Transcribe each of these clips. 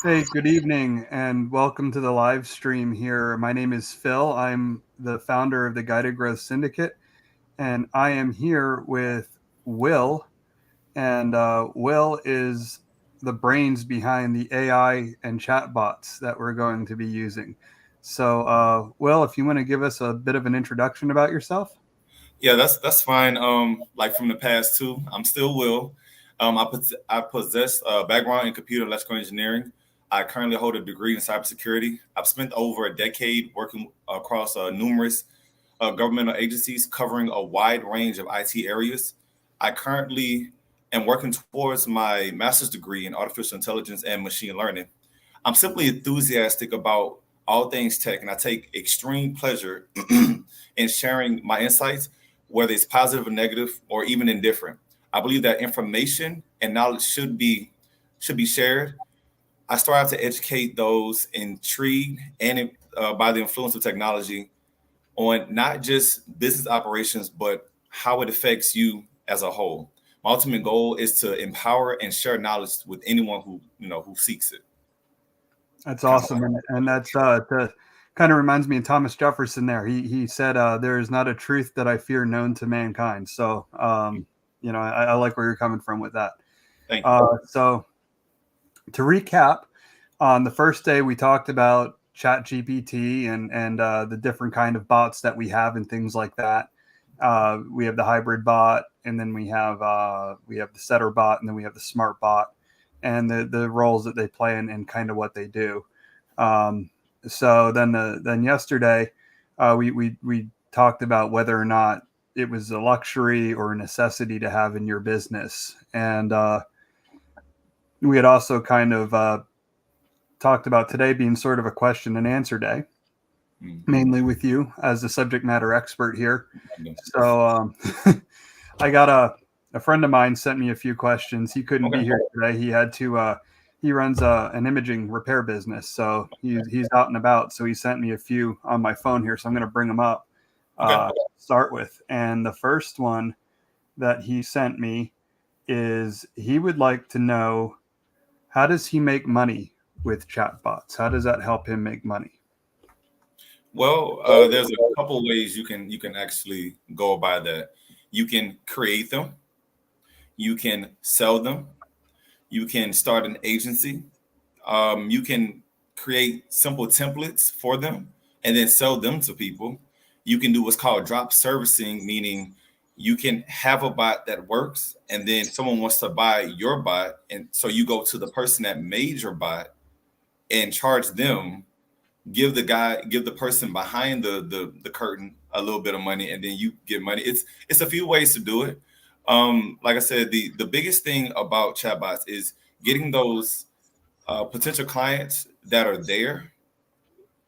Hey, good evening, and welcome to the live stream here. My name is Phil. I'm the founder of the Guided Growth Syndicate, and I am here with Will. And Will is the brains behind the AI and chatbots that we're going to be using. So, Will, if you want to give us a bit of an introduction about yourself. Yeah, that's fine. Like from the past too, I'm still Will. I possess a background in computer electrical engineering. I currently hold a degree in cybersecurity. I've spent over a decade working across numerous governmental agencies covering a wide range of IT areas. I currently am working towards my master's degree in artificial intelligence and machine learning. I'm simply enthusiastic about all things tech, and I take extreme pleasure in sharing my insights, whether it's positive or negative or even indifferent. I believe that information and knowledge should be shared. I strive to educate those intrigued and by the influence of technology on not just business operations, but how it affects you as a whole. My ultimate goal is to empower and share knowledge with anyone who seeks it. That's Kind of awesome, and that's kind of reminds me of Thomas Jefferson. There, he said, "There is not a truth that I fear known to mankind." So, I like where you're coming from with that. thank you. So, to recap, on the first day we talked about ChatGPT and the different kind of bots that we have and things like that. We have the hybrid bot, and then we have the setter bot, and then we have the smart bot, and the roles that they play and kind of what they do. So then yesterday, we talked about whether or not it was a luxury or a necessity to have in your business, and we had also kind of talked about today being sort of a question and answer day, Mm. mainly with you as the subject matter expert here. Okay. So I got a friend of mine sent me a few questions. He couldn't be here today. He had to. He runs an imaging repair business, so he's out and about. So he sent me a few on my phone here. So I'm going to bring them up. Okay. Start with, and the first one that he sent me is he would like to know, how does he make money with chatbots? How does that help him make money? Well, there's a couple ways you can actually go about that. You can create them, you can sell them, you can start an agency, you can create simple templates for them and then sell them to people. You can do what's called drop servicing, meaning you can have a bot that works and then someone wants to buy your bot. And so you go to the person that made your bot and charge them, give the person behind the curtain a little bit of money, and then you get money. It's a few ways to do it. Like I said, the biggest thing about chatbots is getting those potential clients that are there,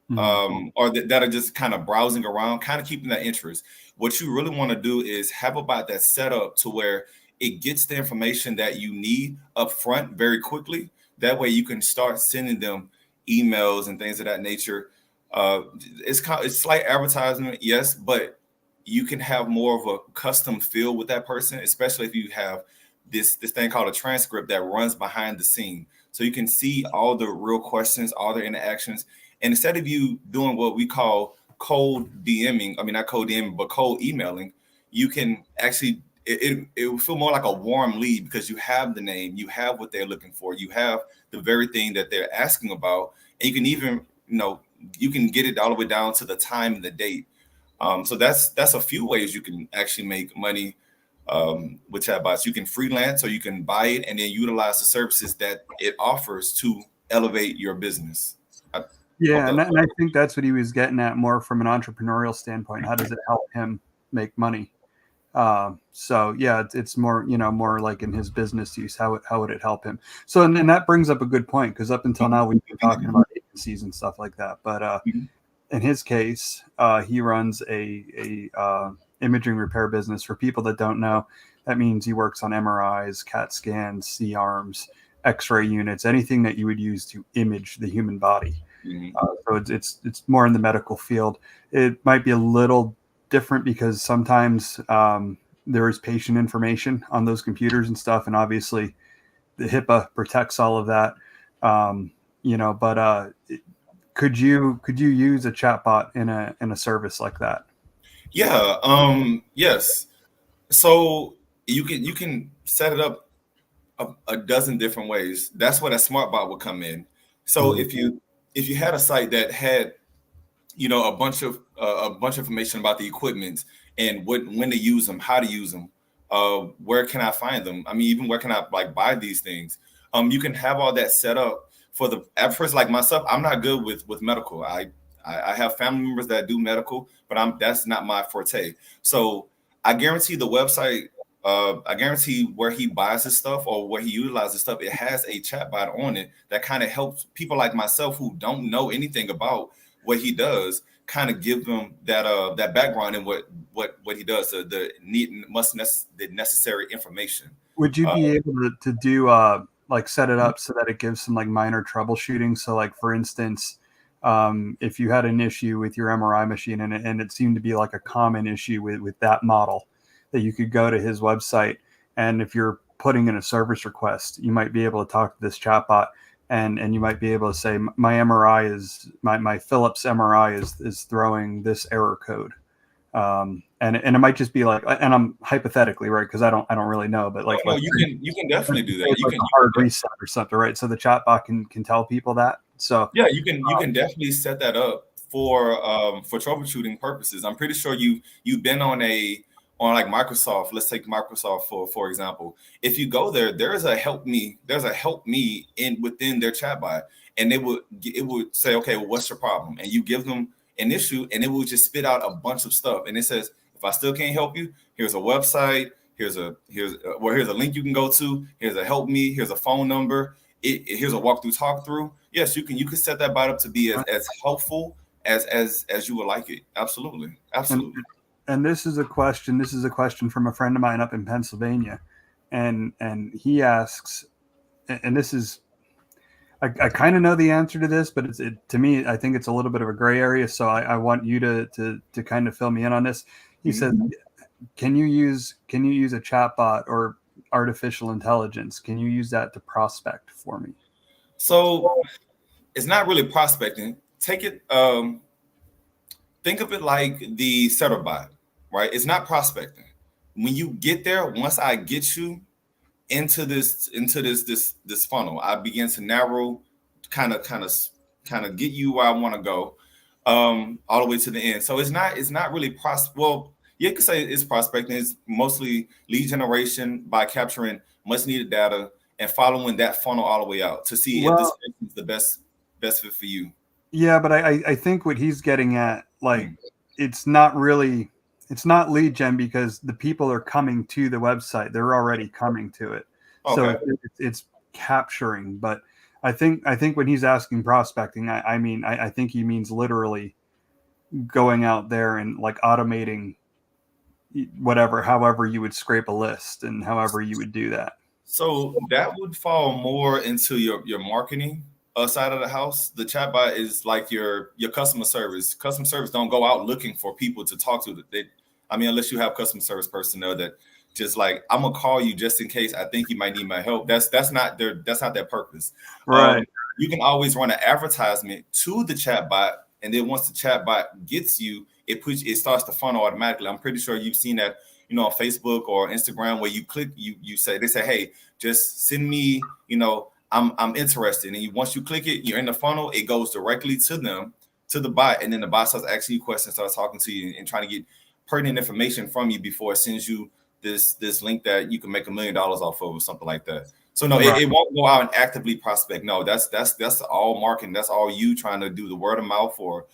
or that are just kind of browsing around, kind of keeping that interest. What you really want to do is have a bot that's set up to where it gets the information that you need up front very quickly. That way you can start sending them emails and things of that nature. It's slight advertisement, yes, but you can have more of a custom feel with that person, especially if you have this thing called a transcript that runs behind the scene. So you can see all the real questions, all their interactions. And instead of you doing what we call cold DMing, I mean, not cold DMing, but cold emailing, you can actually, it will feel more like a warm lead because you have the name, you have what they're looking for, you have the very thing that they're asking about. And you can even, you can get it all the way down to the time and the date. So that's a few ways you can actually make money with chatbots. You can freelance or you can buy it and then utilize the services that it offers to elevate your business. I hope Yeah, that. and I think that's what he was getting at more from an entrepreneurial standpoint. How does it help him make money? So yeah, it's more, more like in his business use. How would it help him? So and that brings up a good point, because up until now we've been talking about agencies and stuff like that. But in his case, he runs a imaging repair business. For people that don't know, that means he works on MRIs, CAT scans, C arms, X-ray units, anything that you would use to image the human body. Mhm. So it's more in the medical field. It might be a little different because sometimes there is patient information on those computers and stuff, and obviously the HIPAA protects all of that. But could you use a chatbot in a service like that? Yeah. Yes. So you can set it up a dozen different ways. That's where that smart bot will come in. So if you had a site that had a bunch of information about the equipment and when to use them, how to use them, where can I find them? I mean, even where can I like buy these things? You can have all that set up for the at first. Like myself, I'm not good with medical. I have family members that do medical, but that's not my forte. So I guarantee the website. I guarantee where he buys his stuff or where he utilizes stuff, it has a chatbot on it that kind of helps people like myself who don't know anything about what he does, kind of give them that background in what he does, the necessary information. Would you Uh, be able to do like set it up so that it gives some like minor troubleshooting? So like for instance, if you had an issue with your MRI machine and it seemed to be like a common issue with that model, that you could go to his website, and if you're putting in a service request, you might be able to talk to this chatbot, and you might be able to say my MRI is my Philips MRI is throwing this error code. And it might just be like, and I'm hypothetically, right, because I don't really know, but like no, you can definitely do that. it's like a hard reset or something, right? So the chatbot can tell people that. So Yeah, you can definitely set that up for troubleshooting purposes. I'm pretty sure you've been on like Microsoft. Let's take Microsoft for example. If you go there, there's a help me in within their chatbot, and it would say, okay, well, what's your problem? And you give them an issue, and it will just spit out a bunch of stuff, and it says, if I still can't help you, here's a website, here's a link you can go to, here's a help me, here's a phone number, here's a walkthrough talk through. Yes, you can set that bot up to be as helpful as you would like it. Absolutely, and absolutely. and this is a question. This is a question from a friend of mine up in Pennsylvania, and he asks, and this is I kind of know the answer to this, but to me, I think it's a little bit of a gray area. So I want you to kind of fill me in on this. He said, can you use a chatbot or artificial intelligence? Can you use that to prospect for me? So it's not really prospecting. Take it. Think of it like the setter bot, right? It's not prospecting. When you get there, once I get you into this funnel, I begin to narrow, kind of get you where I want to go, all the way to the end. So it's not really well, you could say it's prospecting. It's mostly lead generation by capturing much needed data and following that funnel all the way out to see if this Well, person is the best fit for you. yeah, but I think what he's getting at, like, Mm. it's not really, it's not lead gen because the people are coming to the website. They're already coming to it. So Okay. it's capturing. But I think when he's asking prospecting, I think he means literally going out there and like automating whatever, however you would scrape a list and however you would do that. So that would fall more into your marketing side of the house. The chatbot is like your customer service. Customer service don't go out looking for people to talk to. I mean, unless you have customer service personnel that just like, I'm gonna call you just in case I think you might need my help. That's not their purpose. Right. You can always run an advertisement to the chatbot, and then once the chatbot gets you, it starts to funnel automatically. I'm pretty sure you've seen that, on Facebook or Instagram, where you click, they say, hey, just send me, I'm interested. And once you click it, you're in the funnel, it goes directly to them, to the bot. And then the bot starts asking you questions, starts talking to you and trying to get pertinent information from you before it sends you this link that you can make $1 million off of or something like that. So no, Right. it won't go out and actively prospect. No, that's all marketing. That's all you trying to do the word of mouth or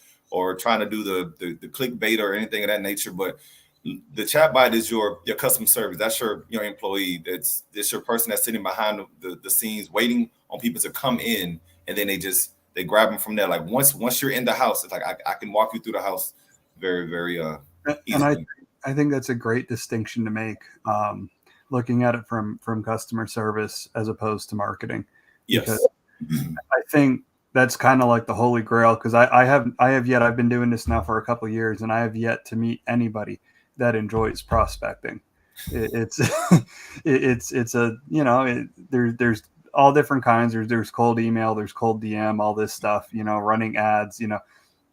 trying to do the clickbait or anything of that nature. But the chatbot is your customer service. That's your employee. That's your person that's sitting behind the scenes waiting on people to come in, and then they grab them from there. Like once you're in the house, it's like I can walk you through the house very, very And easily. I think that's a great distinction to make, looking at it from customer service as opposed to marketing, because Yes. I think that's kind of like the holy grail. Because I've been doing this now for a couple of years, and I have yet to meet anybody that enjoys prospecting. It's it's a there's all different kinds. There's cold email, there's cold DM, all this stuff, running ads,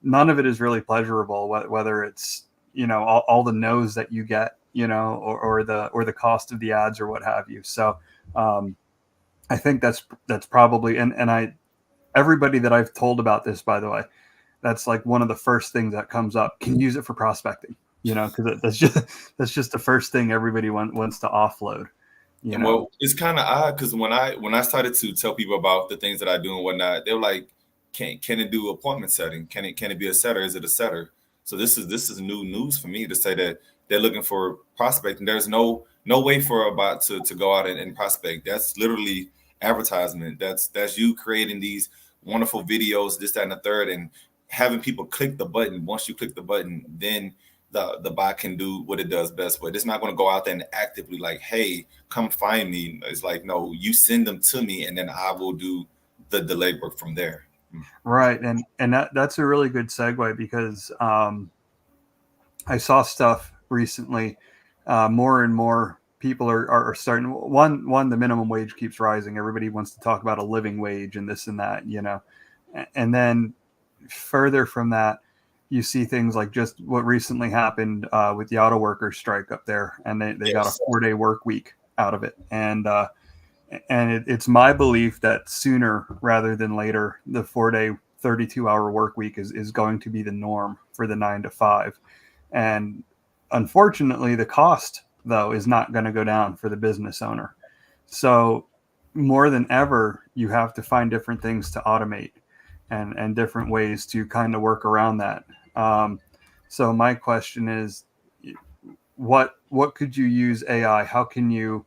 none of it is really pleasurable, whether it's, all the no's that you get, or the cost of the ads or what have you. So I think that's probably, and everybody that I've told about this, by the way, that's like one of the first things that comes up. Can use it for prospecting, because that's just the first thing everybody wants to offload. Well, it's kind of odd because when I started to tell people about the things that I do and whatnot, they're like, can it do appointment setting? Can it be a setter? Is it a setter? So this is new news for me to say that they're looking for prospecting. There's no way for a bot to go out and prospect. That's literally advertisement. That's you creating these wonderful videos, this, that, and the third, and having people click the button. Once you click the button, then the bot can do what it does best. But it's not going to go out there and actively like, hey, come find me. It's like, no, you send them to me, and then I will do the legwork from there. Right, and that's a really good segue, because I saw stuff recently. More and more people are starting. One, the minimum wage keeps rising. Everybody wants to talk about a living wage and this and that, and then further from that, you see things like just what recently happened with the auto workers strike up there, and they got a 4-day work week out of it. And it's my belief that sooner rather than later, the 4-day, 32-hour work week is going to be the norm for the 9 to 5. And unfortunately, the cost, though, is not going to go down for the business owner. So more than ever, you have to find different things to automate and different ways to kind of work around that. So my question is, what could you use AI? How can you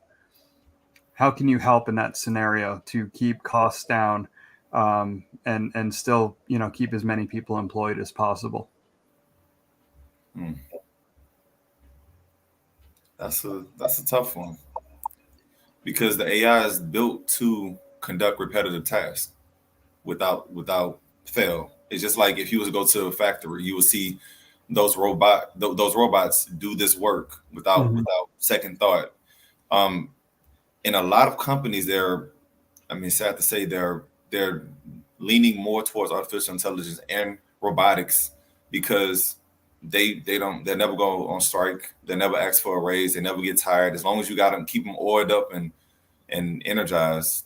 help in that scenario to keep costs down, and still, keep as many people employed as possible? That's a tough one, because the AI is built to conduct repetitive tasks without fail. It's just like if you was to go to a factory, you will see those robots do this work without second thought. In a lot of companies, sad to say, they're leaning more towards artificial intelligence and robotics, because they never go on strike, they never ask for a raise, they never get tired. As long as you got them, keep them oiled up and energized,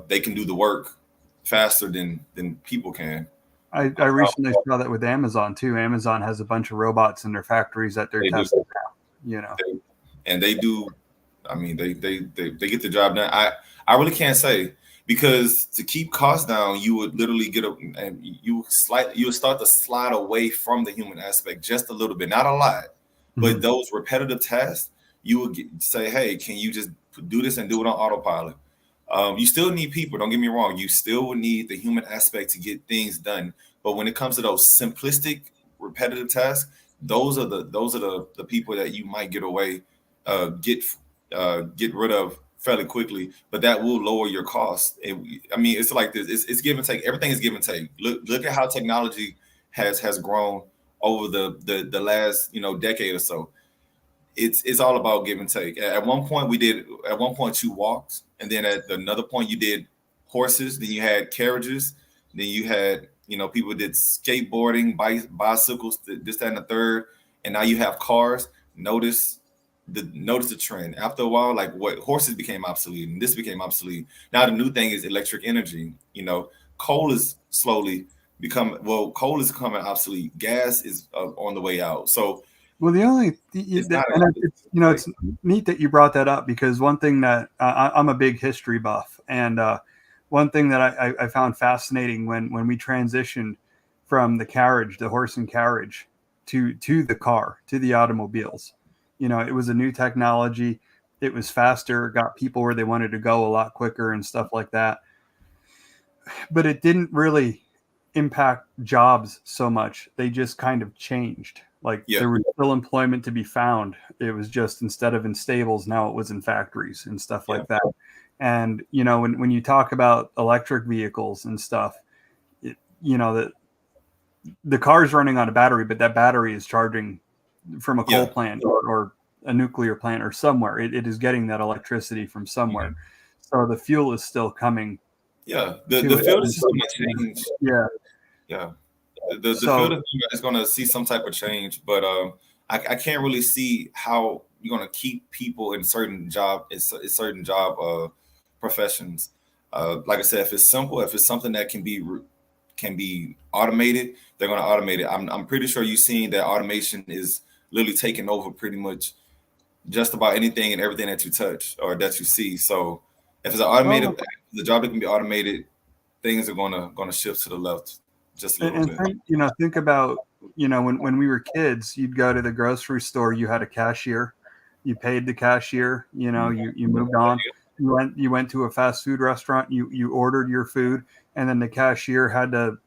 they can do the work faster than people can. I recently saw that with Amazon too. Amazon has a bunch of robots in their factories that they're testing now, and they do. I mean, they get the job done. I really can't say, because to keep costs down, you would literally you would start to slide away from the human aspect just a little bit, not a lot, but those repetitive tasks, you would say, hey, can you just do this and do it on autopilot? You still need people. Don't get me wrong. You still would need the human aspect to get things done. But when it comes to those simplistic, repetitive tasks, those are the people that you might get rid of fairly quickly. But that will lower your costs. It's like this. It's give and take. Everything is give and take. Look at how technology has grown over the last decade or so. It's all about give and take. At one point you walked, and then at another point you did horses, then you had carriages, then you had people did skateboarding, bicycles, this, that, and the third, and now you have cars. Notice the trend. After a while, like what horses became obsolete, and this became obsolete. Now the new thing is electric energy. Coal is becoming obsolete. Gas is on the way out. So. Well, it's neat that you brought that up, because one thing that I'm a big history buff, and one thing that I found fascinating when we transitioned from the horse and carriage, to the car, to the automobiles, it was a new technology. It was faster, got people where they wanted to go a lot quicker and stuff like that. But it didn't really impact jobs so much. They just kind of changed. There was still employment to be found. It was just, instead of in stables, now it was in factories and stuff like that. And, when you talk about electric vehicles and stuff, the car's running on a battery, but that battery is charging from a coal plant or a nuclear plant or somewhere. It is getting that electricity from somewhere. So the fuel is still coming. Yeah, to the it. field is going to change. Yeah. Yeah, the So field is going to see some type of change, but I can't really see how you're going to keep people in certain job professions. Like I said, if it's simple, if it's something that can be automated, they're going to automate it. I'm pretty sure you've seen that automation is literally taking over pretty much just about anything and everything that you touch or that you see. So if it's an automated, the job that can be automated, things are gonna shift to the left just a little and bit. think about, when we were kids, you'd go to the grocery store, you had a cashier, you paid the cashier, you moved on. You went to a fast food restaurant, you ordered your food, and then the cashier had to,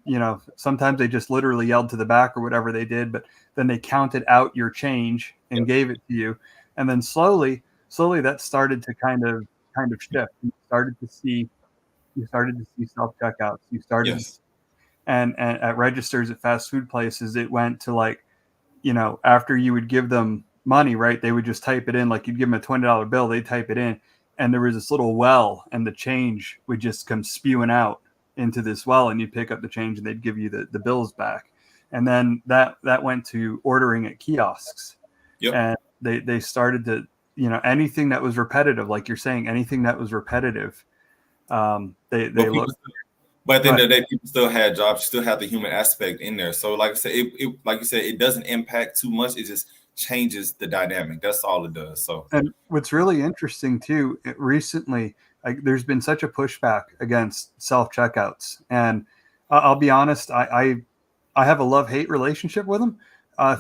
sometimes they just literally yelled to the back or whatever they did, but then they counted out your change and gave it to you. And then slowly that started to kind of shift. You started to see self checkouts. You started Yes. and at registers at fast food places, it went to like, after you would give them money, right, they would just type it in. Like, you'd give them a $20 bill, they type it in, and there was this little well, and the change would just come spewing out into this well, and you'd pick up the change and they'd give you the bills back. And then that went to ordering at kiosks. Yep. And they started to, anything that was repetitive, like you're saying, anything that was repetitive, they look. But at the end of the day, people still had jobs, still have the human aspect in there. So like I said, like you said, it doesn't impact too much. It just changes the dynamic. That's all it does. So, and what's really interesting too, recently, there's been such a pushback against self checkouts, and I'll be honest, I have a love-hate relationship with them.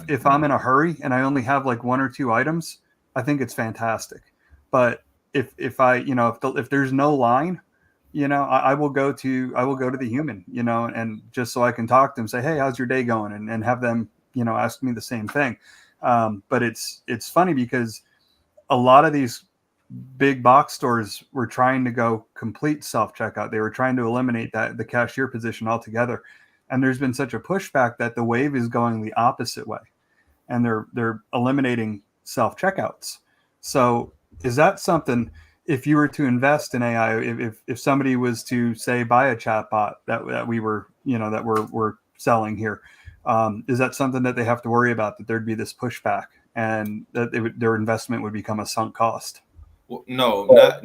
If I'm in a hurry and I only have like one or two items, I think it's fantastic. But if I, if there's no line, I will go to the human, and just so I can talk to them, say, hey, how's your day going, and have them, ask me the same thing. But it's funny because a lot of these big box stores were trying to go complete self checkout. They were trying to eliminate the cashier position altogether, and there's been such a pushback that the wave is going the opposite way, and they're eliminating self checkouts. So is that something? If you were to invest in AI, if somebody was to say buy a chatbot that we were, that we're selling here, is that something that they have to worry about, that there'd be this pushback and that their investment would become a sunk cost? well, no,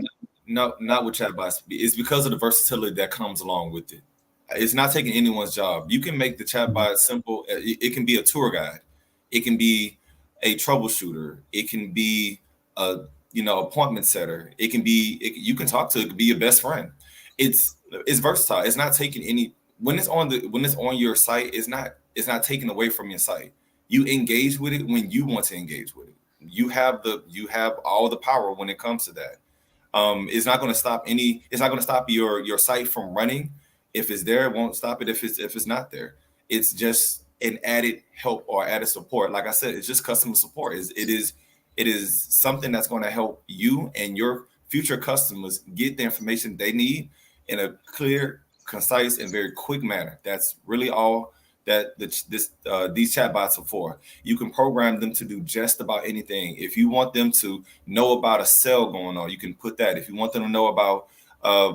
not with chatbots. It's because of the versatility that comes along with it. It's not taking anyone's job. You can make the chatbot simple. It can be a tour guide. It can be a troubleshooter. It can be a appointment setter. It can be you can talk to it. It could be your best friend. It's versatile. It's not taking any when it's on your site. It's not taken away from your site. You engage with it when you want to engage with it. You have all the power when it comes to that. It's not going to stop It's not going to stop your site from running. If it's there, it won't stop it. If it's not there, it's just an added help or added support. Like I said, it's just customer support. It is something that's going to help you and your future customers get the information they need in a clear, concise, and very quick manner. That's really all that these chatbots are for. You can program them to do just about anything. If you want them to know about a sale going on, you can put that. If you want them to know about a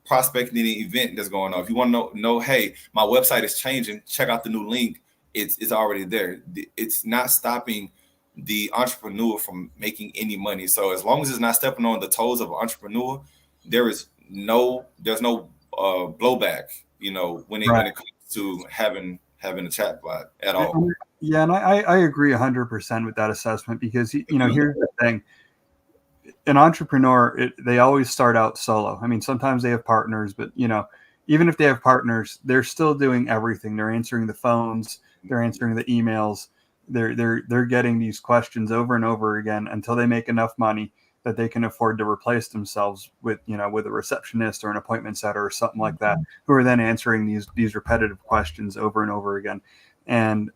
prospecting event that's going on, if you want to know, hey, my website is changing, check out the new link. It's already there. It's not stopping the entrepreneur from making any money. So as long as it's not stepping on the toes of an entrepreneur, there's no blowback, when it comes to having a chatbot at all. Yeah, and I agree 100% with that assessment, because here's the thing: an entrepreneur, they always start out solo. I mean, sometimes they have partners, but even if they have partners, they're still doing everything. They're answering the phones, they're answering the emails, they're getting these questions over and over again until they make enough money that they can afford to replace themselves with a receptionist or an appointment setter or something like that, who are then answering these repetitive questions over and over again. And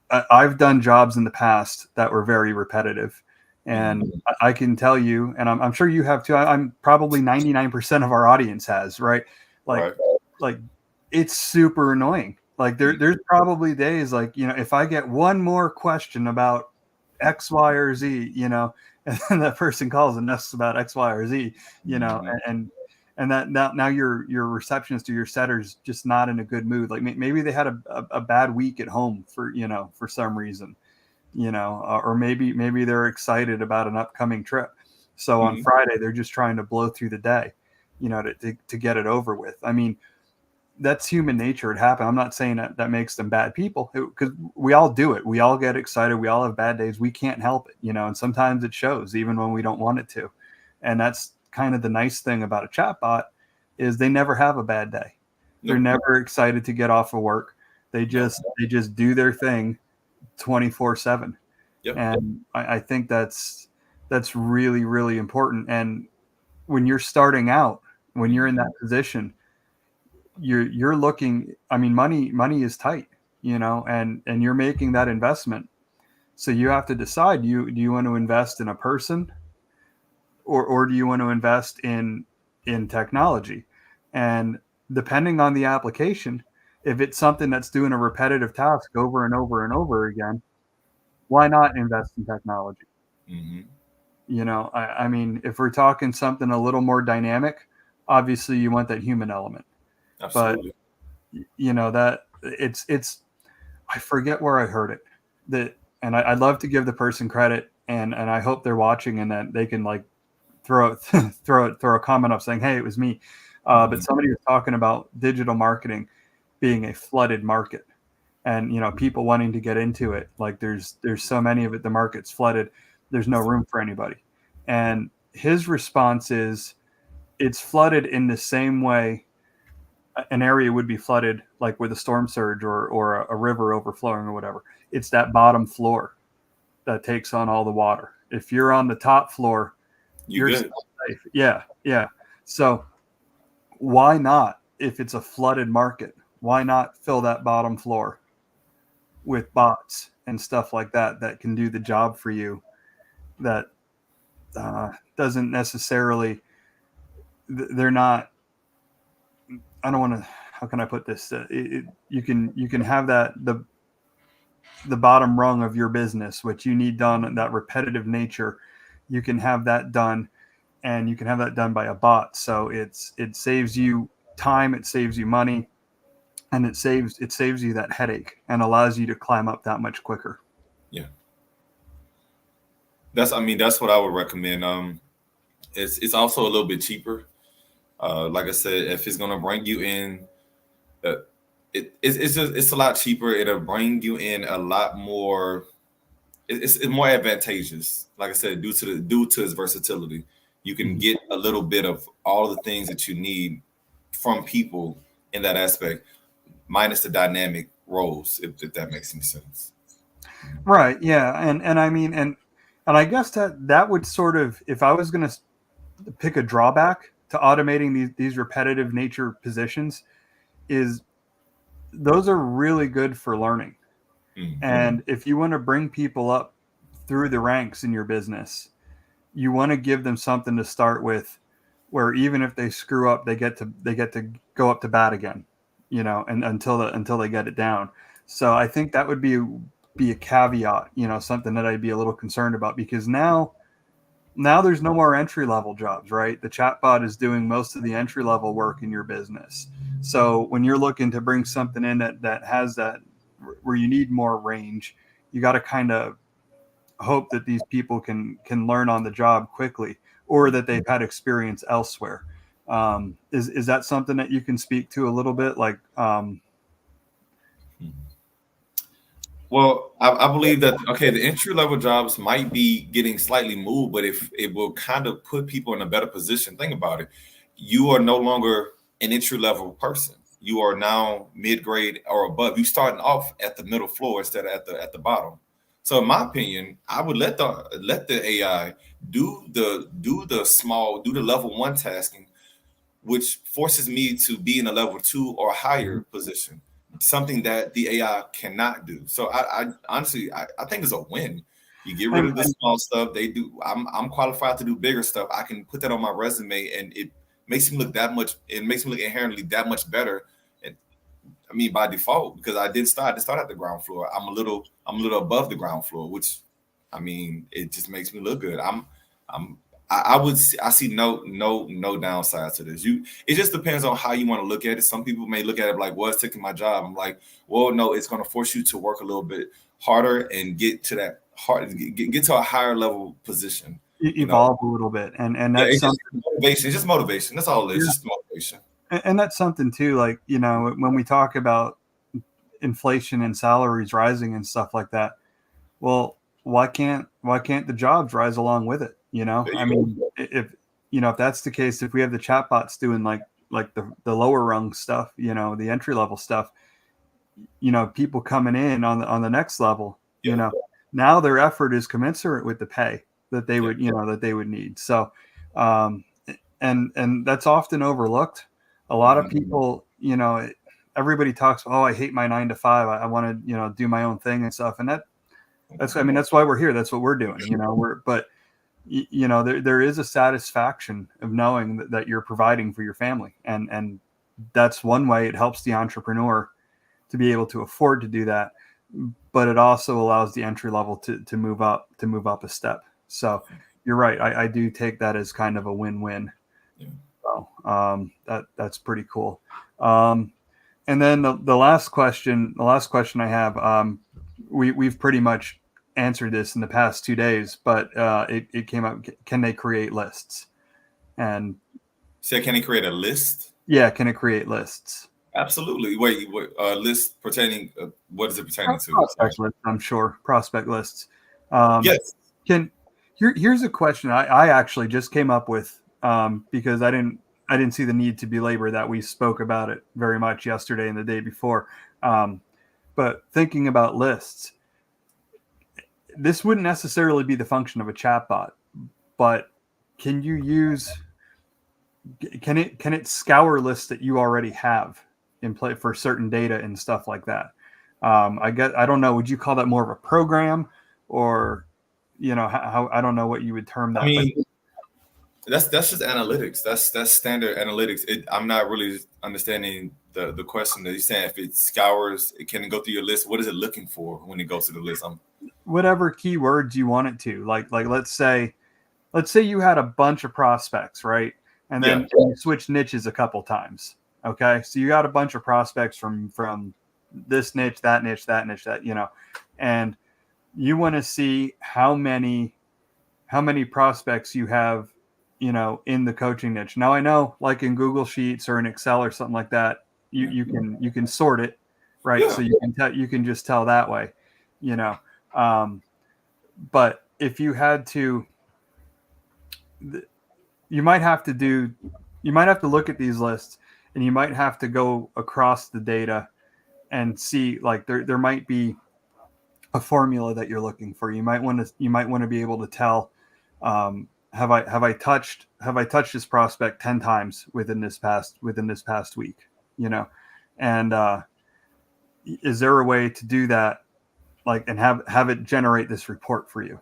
I've done jobs in the past that were very repetitive, and I can tell you, and I'm sure you have too. I'm probably 99% of our audience has, right? Like it's super annoying. Like there's probably days like, if I get one more question about X, Y, or Z, and then that person calls and asks about X, Y, or Z, you know, and that now your receptionist or your setter's just not in a good mood. Like maybe they had a bad week at home for some reason, or maybe they're excited about an upcoming trip. So on Friday, they're just trying to blow through the day, to get it over with. I mean, that's human nature. It happened. I'm not saying that makes them bad people, because we all do it. We all get excited. We all have bad days. We can't help it, and sometimes it shows even when we don't want it to. And that's kind of the nice thing about a chatbot is they never have a bad day. They're never excited to get off of work. They just do their thing 24/7. Yep. And I think that's really, really important. And when you're starting out, when you're in that position, you're looking, I mean, money is tight, and you're making that investment. So you have to decide, do you want to invest in a person, or do you want to invest in technology? And depending on the application, if it's something that's doing a repetitive task over and over and over again, why not invest in technology? I mean, if we're talking something a little more dynamic, obviously you want that human element. Absolutely. But that it's I forget where I heard it, and I'd love to give the person credit, and I hope they're watching and that they can like throw a comment up saying, hey, it was me. But somebody was talking about digital marketing being a flooded market, and people wanting to get into it. Like there's so many of it, the market's flooded. There's no room for anybody. And his response is, it's flooded in the same way an area would be flooded, like with a storm surge or a river overflowing or whatever. It's that bottom floor that takes on all the water. If you're on the top floor, you're still safe. Yeah. So why not, if it's a flooded market, why not fill that bottom floor with bots and stuff like that can do the job for you? That doesn't necessarily, they're not, I don't want to, how can I put this? You can have that, the bottom rung of your business, which you need done, that repetitive nature, you can have that done, and you can have that done by a bot. So it saves you time, it saves you money, and it saves you that headache and allows you to climb up that much quicker. Yeah. That's what I would recommend. It's also a little bit cheaper. Like I said, if it's gonna bring you in, it's a lot cheaper. It'll bring you in a lot more. It's more advantageous. Like I said, due to its versatility, you can get a little bit of all the things that you need from people in that aspect, minus the dynamic roles, if that makes any sense. Right. Yeah. And I mean, and I guess that would sort of, if I was going to pick a drawback to automating these repetitive nature positions, is those are really good for learning. And if you want to bring people up through the ranks in your business, you want to give them something to start with, where even if they screw up, they get to go up to bat again, and until they get it down. So I think that would be a caveat, something that I'd be a little concerned about, because now there's no more entry level jobs, right? The chatbot is doing most of the entry level work in your business. So when you're looking to bring something in that has that, where you need more range, you got to kind of hope that these people can learn on the job quickly, or that they've had experience elsewhere. Is that something that you can speak to a little bit? Like, well, I believe that, the entry level jobs might be getting slightly moved, but if it will kind of put people in a better position. Think about it. You are no longer an entry level person. You are now mid grade or above. You starting off at the middle floor instead of at the bottom. So in my opinion, I would let the AI do the level 1 tasking, which forces me to be in a level 2 or higher position, something that the AI cannot do. So I honestly think it's a win. You get rid of the small stuff. They do. I'm qualified to do bigger stuff. I can put that on my resume, and it makes me look that much. It makes me look inherently that much better. And I mean, by default, because I did start at the ground floor. I'm a little above the ground floor, which, I mean, it just makes me look good. I see no downside to this. It just depends on how you want to look at it. Some people may look at it like, well, it's taking my job. I'm like, well, no, it's going to force you to work a little bit harder and get to that get to a higher level position. Evolve a little bit, and Yeah, that's it's just something. motivation. It's just motivation. That's all it is. Yeah. Just motivation. And that's something too. Like, when we talk about inflation and salaries rising and stuff like that, well, why can't the jobs rise along with it? I mean, if that's the case, if we have the chatbots doing like the lower rung stuff, the entry level stuff, people coming in on the next level, now their effort is commensurate with the pay that they would that they would need. So and that's often overlooked. A lot of people, everybody talks, oh, I hate my 9 to 5. I want to do my own thing and stuff. And that's why we're here. That's what we're doing. But there is a satisfaction of knowing that you're providing for your family, and that's one way it helps the entrepreneur to be able to afford to do that. But it also allows the entry level to move up a step. So you're right. I do take that as kind of a win-win. Yeah. So that's pretty cool. And then the last question I have, we've pretty much answered this in the past 2 days, but it came up. Can they create lists? And can it create a list? Yeah, can it create lists? Absolutely. Wait, list pertaining? What is it pertaining to? Prospect lists, I'm sure. Prospect lists. Yes. Here's a question I actually just came up with because I didn't see the need to belabor that. We spoke about it very much yesterday and the day before. But thinking about lists, this wouldn't necessarily be the function of a chatbot, but can it scour lists that you already have in play for certain data and stuff like that? I don't know. Would you call that more of a program, or how I don't know what you would term that. I mean, that's just analytics. That's standard analytics. I'm not really understanding the question that you're saying. If it scours, it can go through your list. What is it looking for when it goes to the list? Whatever keywords you want it to. Like let's say you had a bunch of prospects, right? And then you switch niches a couple times. Okay, so you got a bunch of prospects from this niche, that, and you want to see how many prospects you have, in the coaching niche. Now I know, like in Google Sheets or in Excel or something like that, you can sort it, right? Yeah. So you can just tell that way, but if you had to, you might have to look at these lists, and you might have to go across the data and see, like, there might be a formula that you're looking for. You might want to be able to tell, have I touched this prospect 10 times within this past week, and is there a way to do that, like, and have it generate this report for you?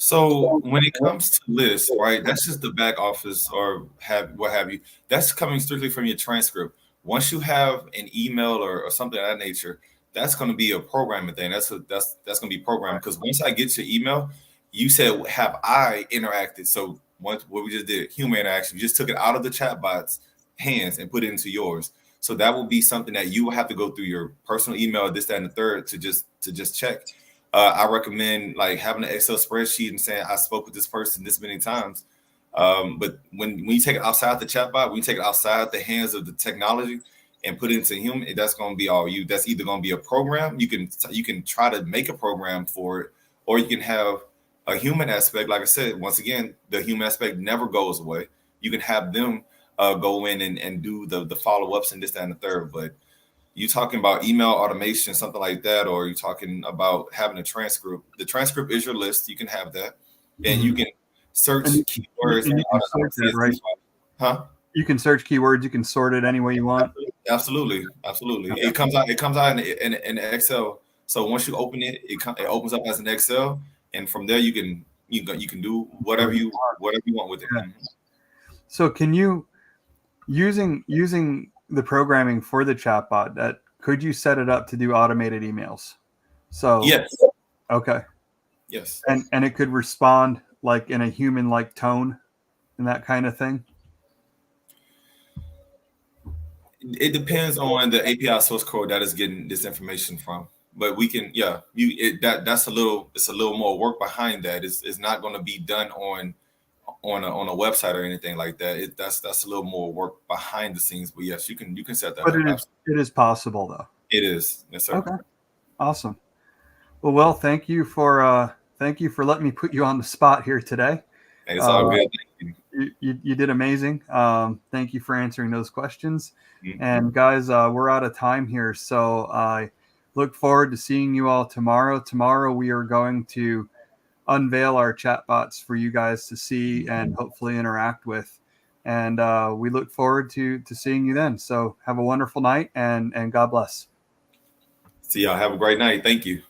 So when it comes to lists, right, that's just the back office or what have you. That's coming strictly from your transcript. Once you have an email or something of that nature, that's going to be a programming thing. That's going to be programmed, because once I get your email, you said, have I interacted? So what we just did, human interaction, you just took it out of the chatbot's hands and put it into yours. So that will be something that you will have to go through your personal email, this, that, and the third, to just check. I recommend, like, having an Excel spreadsheet and saying, I spoke with this person this many times. But when you take it outside the chatbot, when you take it outside the hands of the technology and put it into human, that's going to be all you. That's either going to be a program. You can try to make a program for it, or you can have a human aspect. Like I said, once again, the human aspect never goes away. You can have them go in and do the follow-ups and this, that, and the third. But you talking about email automation, something like that, or you talking about having a transcript? The transcript is your list. You can have that, and you can search keywords. And you can search it, right? Huh? You can search keywords. You can sort it any way you want. Absolutely. Okay. It comes out in Excel. So once you open it, it opens up as an Excel, and from there you can do whatever you want with it. Yeah. So can you, using the programming for the chatbot, could you set it up to do automated emails? So yes. Okay. Yes. And it could respond like in a human like tone and that kind of thing? It depends on the API source code that is getting this information from. But we can, yeah, that's it's a little more work behind that. It's not going to be done on a website or anything like that. That's a little more work behind the scenes. But yes, you can set that But up. it is possible though. It is, yes, sir. Okay, awesome. Well, thank you for letting me put you on the spot here today. Hey, it's all good. Thank You did amazing. Thank you for answering those questions. you. And guys, we're out of time here, so I look forward to seeing you all tomorrow. Tomorrow we are going to unveil our chatbots for you guys to see and hopefully interact with. And we look forward to seeing you then. So have a wonderful night and God bless. See y'all. Have a great night. Thank you.